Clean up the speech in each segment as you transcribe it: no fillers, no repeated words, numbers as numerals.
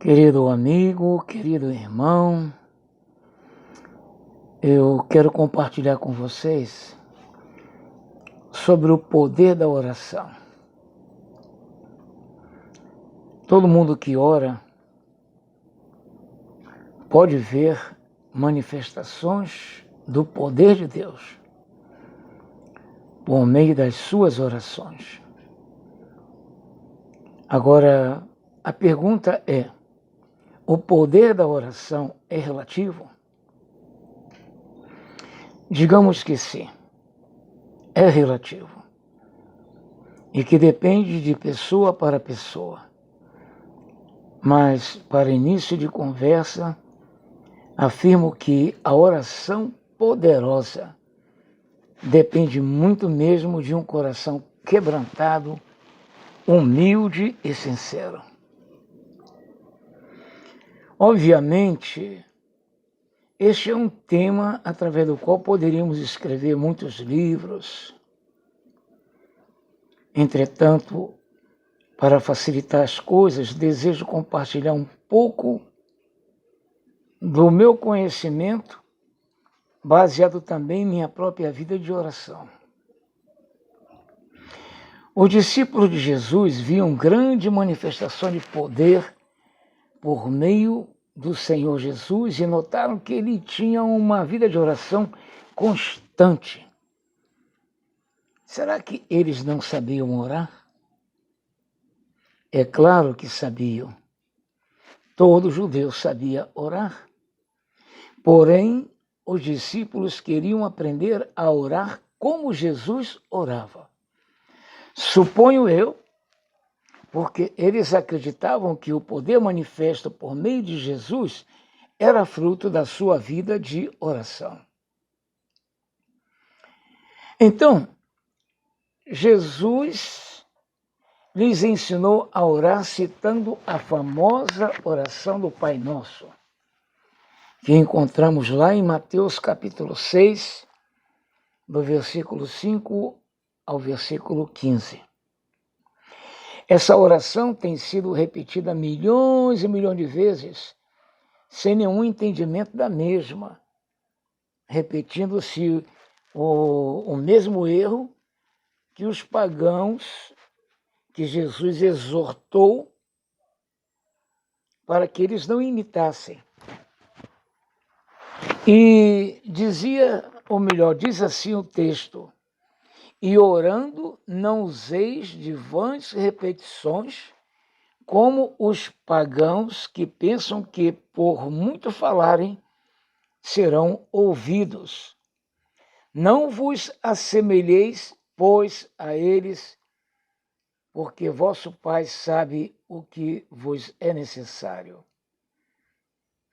Querido amigo, querido irmão, eu quero compartilhar com vocês sobre o poder da oração. Todo mundo que ora pode ver manifestações do poder de Deus por meio das suas orações. Agora, a pergunta é: o poder da oração é relativo? Digamos que sim, é relativo. E que depende de pessoa para pessoa. Mas, para início de conversa, afirmo que a oração poderosa depende muito mesmo de um coração quebrantado, humilde e sincero. Obviamente, este é um tema através do qual poderíamos escrever muitos livros. Entretanto, para facilitar as coisas, desejo compartilhar um pouco do meu conhecimento, baseado também em minha própria vida de oração. Os discípulos de Jesus viam grande manifestação de poder por meio do Senhor Jesus e notaram que ele tinha uma vida de oração constante. Será que eles não sabiam orar? É claro que sabiam. Todo judeu sabia orar. Porém, os discípulos queriam aprender a orar como Jesus orava. Suponho eu, porque eles acreditavam que o poder manifesto por meio de Jesus era fruto da sua vida de oração. Então, Jesus lhes ensinou a orar citando a famosa oração do Pai Nosso, que encontramos lá em Mateus capítulo 6, do versículo 5 ao versículo 15. Essa oração tem sido repetida milhões e milhões de vezes, sem nenhum entendimento da mesma, repetindo-se o mesmo erro que os pagãos que Jesus exortou para que eles não imitassem. E dizia, ou melhor, diz assim o texto: e orando não useis de vãs repetições, como os pagãos que pensam que, por muito falarem, serão ouvidos. Não vos assemelheis, pois, a eles, porque vosso Pai sabe o que vos é necessário,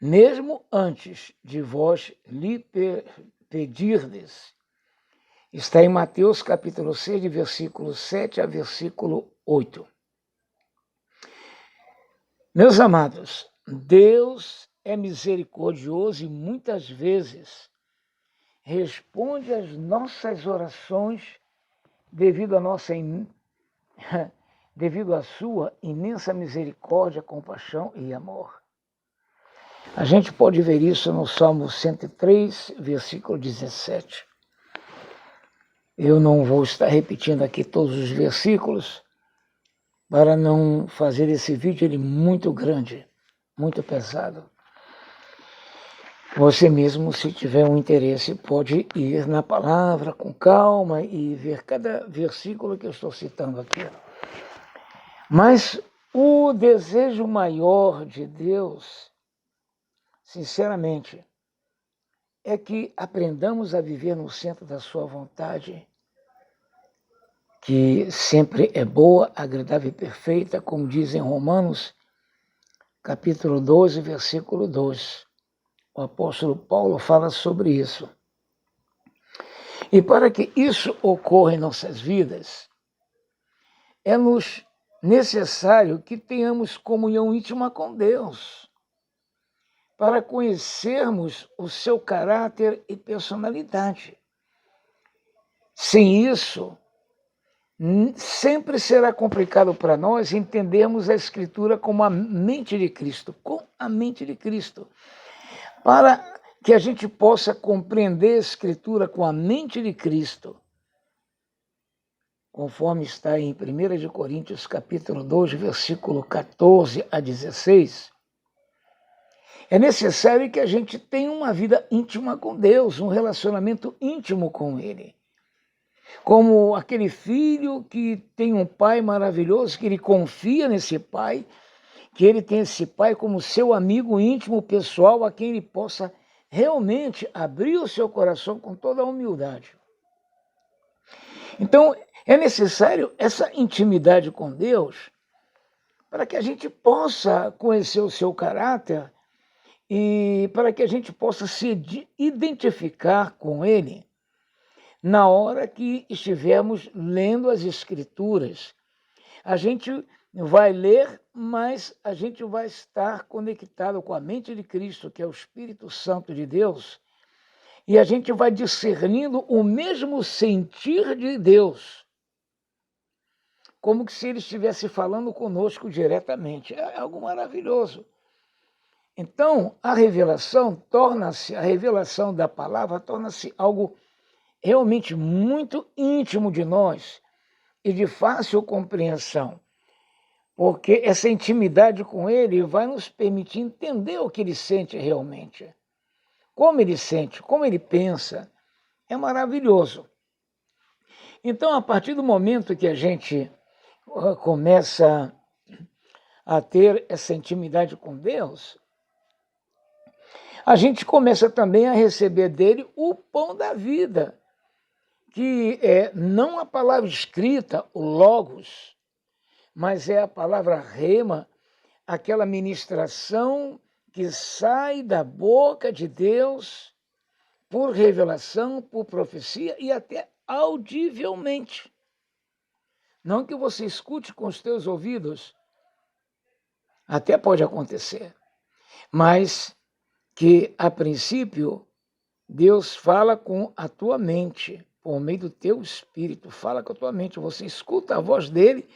mesmo antes de vós lhe pedirdes. Está em Mateus capítulo 6, de versículo 7 a versículo 8. Meus amados, Deus é misericordioso e muitas vezes responde às nossas orações devido à sua imensa misericórdia, compaixão e amor. A gente pode ver isso no Salmo 103, versículo 17. Eu não vou estar repetindo aqui todos os versículos para não fazer esse vídeo ele muito grande, muito pesado. Você mesmo, se tiver um interesse, pode ir na palavra com calma e ver cada versículo que eu estou citando aqui. Mas o desejo maior de Deus, sinceramente, é que aprendamos a viver no centro da sua vontade, que sempre é boa, agradável e perfeita, como diz em Romanos, capítulo 12, versículo 2. O apóstolo Paulo fala sobre isso. E para que isso ocorra em nossas vidas, é-nos necessário que tenhamos comunhão íntima com Deus, para conhecermos o seu caráter e personalidade. Sem isso, sempre será complicado para nós entendermos a Escritura como a mente de Cristo, com a mente de Cristo. Para que a gente possa compreender a Escritura com a mente de Cristo, conforme está em 1 Coríntios capítulo 2, versículo 14 a 16, é necessário que a gente tenha uma vida íntima com Deus, um relacionamento íntimo com Ele. Como aquele filho que tem um pai maravilhoso, que ele confia nesse pai, que ele tem esse pai como seu amigo íntimo, pessoal, a quem ele possa realmente abrir o seu coração com toda a humildade. Então, é necessário essa intimidade com Deus para que a gente possa conhecer o seu caráter e para que a gente possa se identificar com Ele na hora que estivermos lendo as Escrituras. A gente vai ler, mas a gente vai estar conectado com a mente de Cristo, que é o Espírito Santo de Deus, e a gente vai discernindo o mesmo sentir de Deus, como se Ele estivesse falando conosco diretamente. É algo maravilhoso. Então, a revelação da palavra torna-se algo realmente muito íntimo de nós e de fácil compreensão, porque essa intimidade com Ele vai nos permitir entender o que Ele sente realmente, como Ele sente, como Ele pensa. É maravilhoso. Então, a partir do momento que a gente começa a ter essa intimidade com Deus, a gente começa também a receber dele o pão da vida, que é não a palavra escrita, o logos, mas é a palavra rema, aquela ministração que sai da boca de Deus por revelação, por profecia e até audivelmente. Não que você escute com os teus ouvidos, até pode acontecer, mas que a princípio Deus fala com a tua mente, por meio do teu espírito, fala com a tua mente, você escuta a voz dele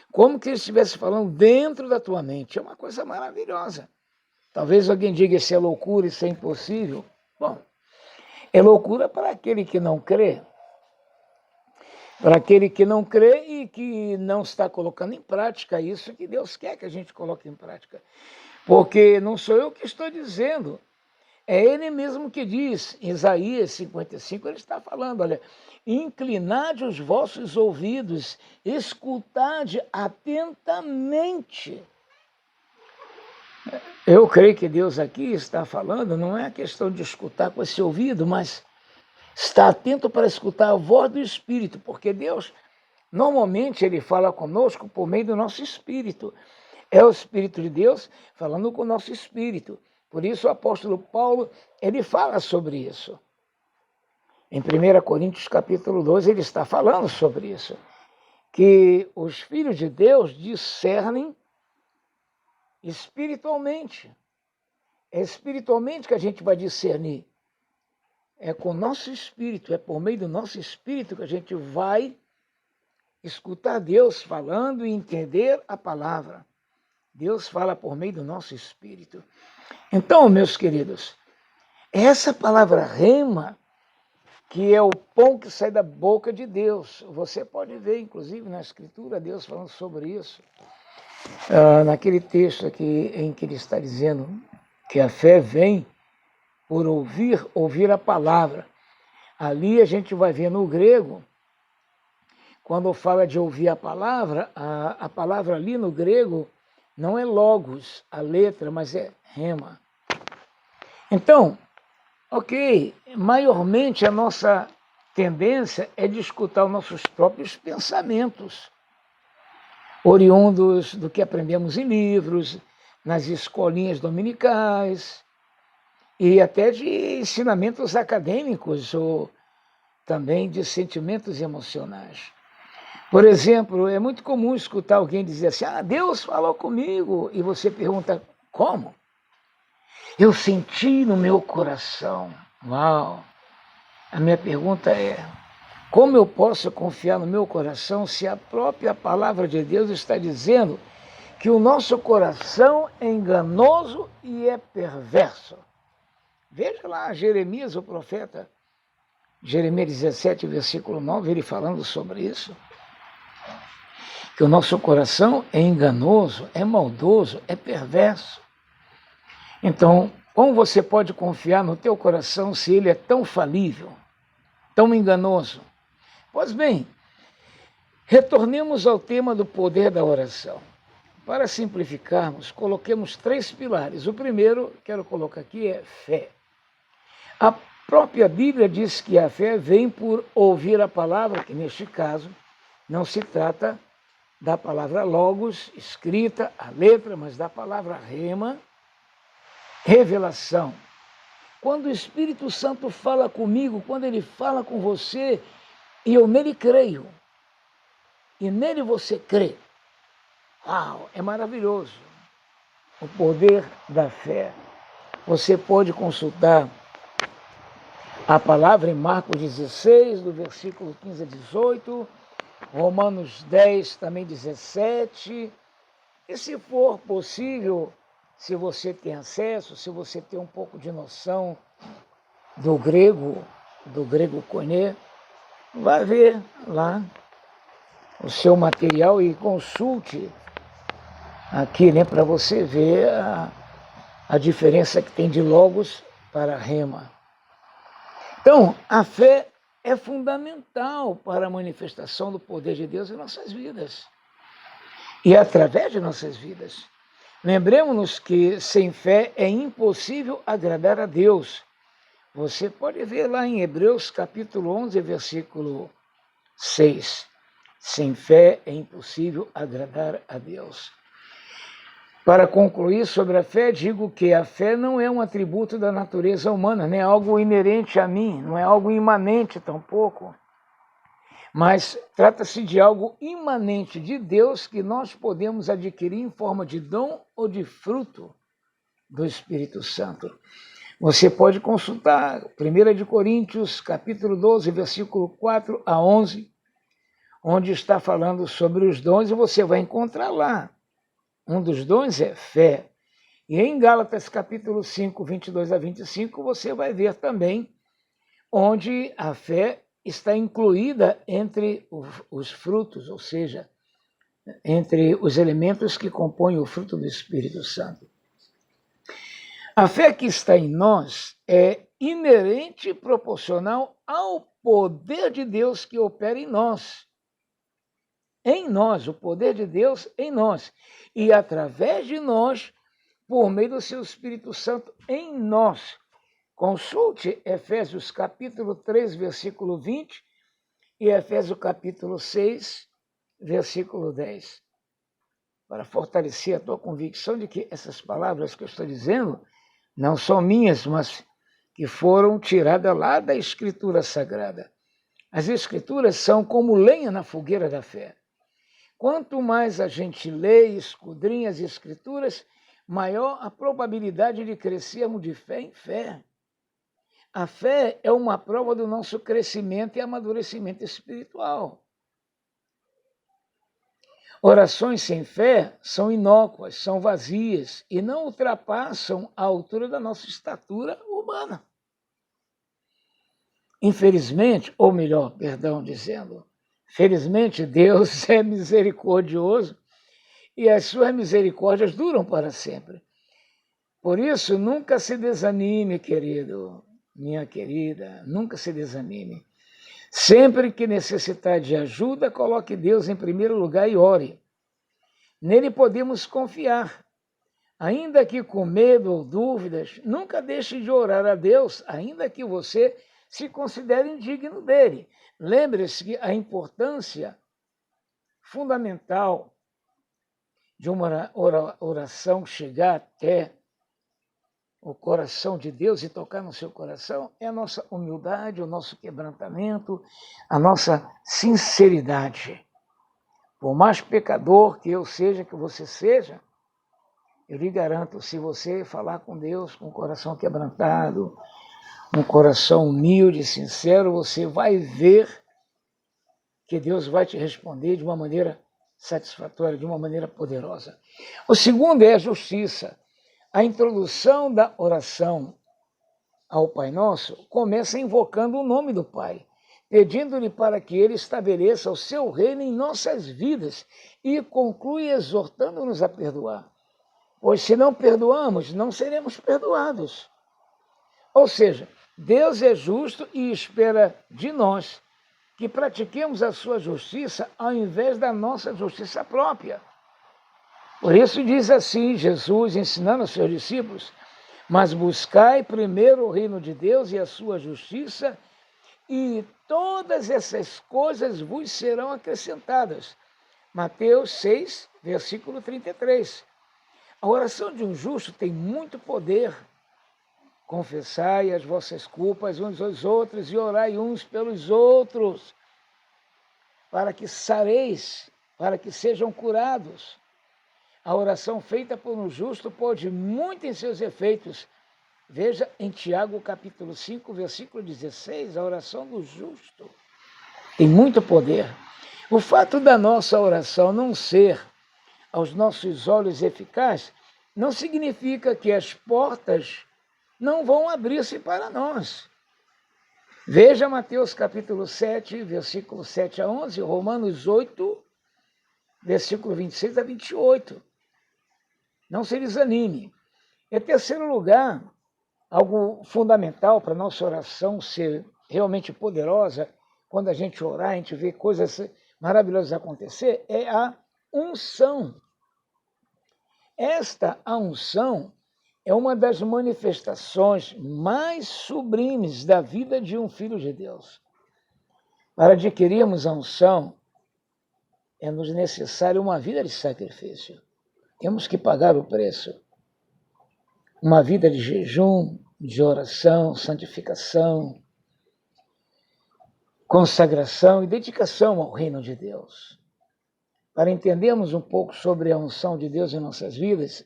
como que ele estivesse falando dentro da tua mente. É uma coisa maravilhosa. Talvez alguém diga, isso é loucura, isso é impossível. Bom, é loucura para aquele que não crê. Para aquele que não crê e que não está colocando em prática isso que Deus quer que a gente coloque em prática. Porque não sou eu que estou dizendo, é Ele mesmo que diz, em Isaías 55, ele está falando, olha, inclinade os vossos ouvidos, escutade atentamente. Eu creio que Deus aqui está falando, não é a questão de escutar com esse ouvido, mas está atento para escutar a voz do Espírito, porque Deus, normalmente, Ele fala conosco por meio do nosso Espírito. É o Espírito de Deus falando com o nosso Espírito. Por isso o apóstolo Paulo, ele fala sobre isso. Em 1 Coríntios capítulo 2, ele está falando sobre isso. Que os filhos de Deus discernem espiritualmente. É espiritualmente que a gente vai discernir. É com o nosso espírito, é por meio do nosso espírito que a gente vai escutar Deus falando e entender a palavra. Deus fala por meio do nosso espírito. Então, meus queridos, essa palavra rema, que é o pão que sai da boca de Deus, você pode ver, inclusive, na Escritura, Deus falando sobre isso. Naquele texto aqui em que ele está dizendo que a fé vem por ouvir a palavra. Ali a gente vai ver no grego, quando fala de ouvir a palavra ali no grego não é logos, a letra, mas é rema. Então, ok, maiormente a nossa tendência é de escutar os nossos próprios pensamentos, oriundos do que aprendemos em livros, nas escolinhas dominicais, e até de ensinamentos acadêmicos ou também de sentimentos emocionais. Por exemplo, é muito comum escutar alguém dizer assim, Deus falou comigo, e você pergunta, como? Eu senti no meu coração. Uau! A minha pergunta é, Como eu posso confiar no meu coração se a própria palavra de Deus está dizendo que o nosso coração é enganoso e é perverso? Veja lá Jeremias, o profeta, Jeremias 17, versículo 9, ele falando sobre isso. Que o nosso coração é enganoso, é maldoso, é perverso. Então, como você pode confiar no teu coração se ele é tão falível, tão enganoso? Pois bem, retornemos ao tema do poder da oração. Para simplificarmos, coloquemos 3 pilares. O primeiro, quero colocar aqui, é fé. A própria Bíblia diz que a fé vem por ouvir a palavra, que neste caso não se trata da palavra logos, escrita, a letra, mas da palavra rema, revelação. Quando o Espírito Santo fala comigo, quando ele fala com você, e eu nele creio, e nele você crê, uau, é maravilhoso o poder da fé. Você pode consultar a palavra em Marcos 16, do versículo 15 a 18, Romanos 10, também 17, e se for possível, se você tem acesso, se você tem um pouco de noção do grego koiné, vá ver lá o seu material e consulte aqui, né, para você ver a diferença que tem de logos para rema. Então, a fé é fundamental para a manifestação do poder de Deus em nossas vidas e através de nossas vidas. Lembremos-nos que sem fé é impossível agradar a Deus. Você pode ver lá em Hebreus capítulo 11, versículo 6. Sem fé é impossível agradar a Deus. Para concluir sobre a fé, digo que a fé não é um atributo da natureza humana, nem é algo inerente a mim, não é algo imanente tampouco. Mas trata-se de algo imanente de Deus que nós podemos adquirir em forma de dom ou de fruto do Espírito Santo. Você pode consultar 1 Coríntios, capítulo 12, versículo 4 a 11, onde está falando sobre os dons, e você vai encontrar lá. Um dos dons é fé. E em Gálatas, capítulo 5, 22 a 25, você vai ver também onde a fé está incluída entre os frutos, ou seja, entre os elementos que compõem o fruto do Espírito Santo. A fé que está em nós é inerente e proporcional ao poder de Deus que opera em nós. Em nós, o poder de Deus em nós. E através de nós, por meio do seu Espírito Santo em nós. Consulte Efésios capítulo 3, versículo 20 e Efésios capítulo 6, versículo 10. Para fortalecer a tua convicção de que essas palavras que eu estou dizendo não são minhas, mas que foram tiradas lá da Escritura Sagrada. As Escrituras são como lenha na fogueira da fé. Quanto mais a gente lê e esquadrinha as Escrituras, maior a probabilidade de crescermos de fé em fé. A fé é uma prova do nosso crescimento e amadurecimento espiritual. Orações sem fé são inócuas, são vazias e não ultrapassam a altura da nossa estatura humana. Infelizmente, ou melhor, perdão dizendo, felizmente Deus é misericordioso e as suas misericórdias duram para sempre. Por isso, nunca se desanime, querido, minha querida, nunca se desanime. Sempre que necessitar de ajuda, coloque Deus em primeiro lugar e ore. Nele podemos confiar. Ainda que com medo ou dúvidas, nunca deixe de orar a Deus, ainda que você se considere indigno dele. Lembre-se que a importância fundamental de uma oração chegar até o coração de Deus e tocar no seu coração é a nossa humildade, o nosso quebrantamento, a nossa sinceridade. Por mais pecador que eu seja, que você seja, eu lhe garanto, se você falar com Deus com o coração quebrantado, um coração humilde, sincero, você vai ver que Deus vai te responder de uma maneira satisfatória, de uma maneira poderosa. O segundo é a justiça. A introdução da oração ao Pai Nosso começa invocando o nome do Pai, pedindo-lhe para que Ele estabeleça o seu reino em nossas vidas e conclui exortando-nos a perdoar. Pois se não perdoamos, não seremos perdoados. Ou seja, Deus é justo e espera de nós que pratiquemos a sua justiça ao invés da nossa justiça própria. Por isso diz assim Jesus, ensinando aos seus discípulos: mas buscai primeiro o reino de Deus e a sua justiça, e todas essas coisas vos serão acrescentadas. Mateus 6, versículo 33. A oração de um justo tem muito poder. Confessai as vossas culpas uns aos outros e orai uns pelos outros, para que sareis, para que sejam curados. A oração feita por um justo pode muito em seus efeitos. Veja em Tiago capítulo 5, versículo 16, a oração do justo tem muito poder. O fato da nossa oração não ser, aos nossos olhos, eficaz, não significa que as portas não vão abrir-se para nós. Veja Mateus capítulo 7, versículo 7 a 11, Romanos 8, versículo 26 a 28. Não se desanime. Em terceiro lugar, algo fundamental para a nossa oração ser realmente poderosa, quando a gente orar, a gente vê coisas maravilhosas acontecer, é a unção. Esta unção é uma das manifestações mais sublimes da vida de um filho de Deus. Para adquirirmos a unção, é-nos necessário uma vida de sacrifício. Temos que pagar o preço. Uma vida de jejum, de oração, santificação, consagração e dedicação ao reino de Deus. Para entendermos um pouco sobre a unção de Deus em nossas vidas,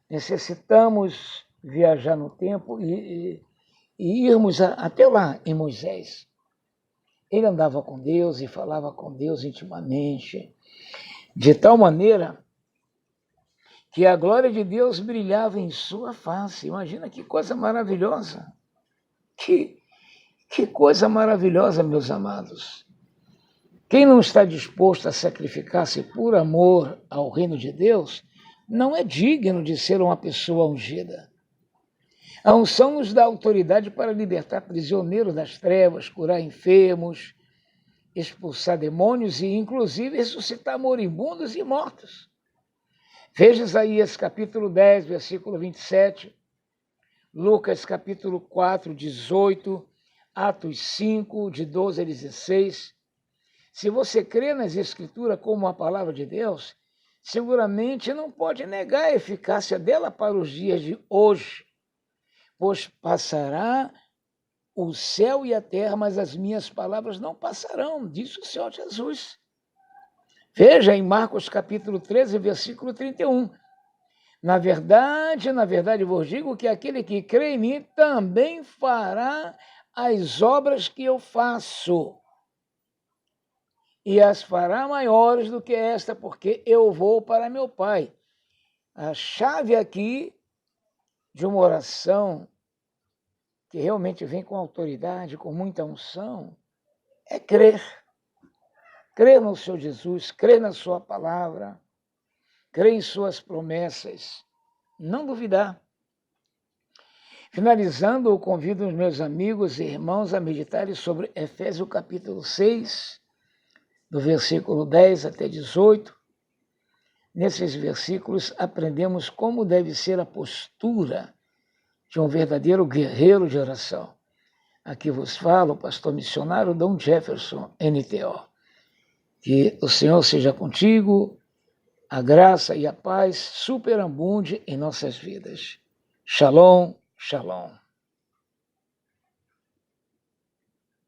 necessitamos viajar no tempo e irmos até lá em Moisés. Ele andava com Deus e falava com Deus intimamente, de tal maneira que a glória de Deus brilhava em sua face. Imagina que coisa maravilhosa. Que coisa maravilhosa, meus amados. Quem não está disposto a sacrificar-se por amor ao reino de Deus, não é digno de ser uma pessoa ungida. A unção nos dá autoridade para libertar prisioneiros das trevas, curar enfermos, expulsar demônios e, inclusive, ressuscitar moribundos e mortos. Veja Isaías capítulo 10, versículo 27, Lucas capítulo 4, 18, Atos 5, de 12 a 16. Se você crê nas Escrituras como a palavra de Deus, seguramente não pode negar a eficácia dela para os dias de hoje, pois passará o céu e a terra, mas as minhas palavras não passarão, disse o Senhor Jesus. Veja em Marcos capítulo 13, versículo 31. Na verdade, vos digo que aquele que crê em mim também fará as obras que eu faço, e as fará maiores do que esta, porque eu vou para meu Pai. A chave aqui de uma oração que realmente vem com autoridade, com muita unção, é crer. Crer no Senhor Jesus, crer na sua palavra, crer em suas promessas, não duvidar. Finalizando, eu convido os meus amigos e irmãos a meditarem sobre Efésios capítulo 6, do versículo 10 até 18. Nesses versículos aprendemos como deve ser a postura de um verdadeiro guerreiro de oração. Aqui vos falo o pastor missionário Dom Jefferson, NTO. Que o Senhor seja contigo, a graça e a paz superabunde em nossas vidas. Shalom, shalom.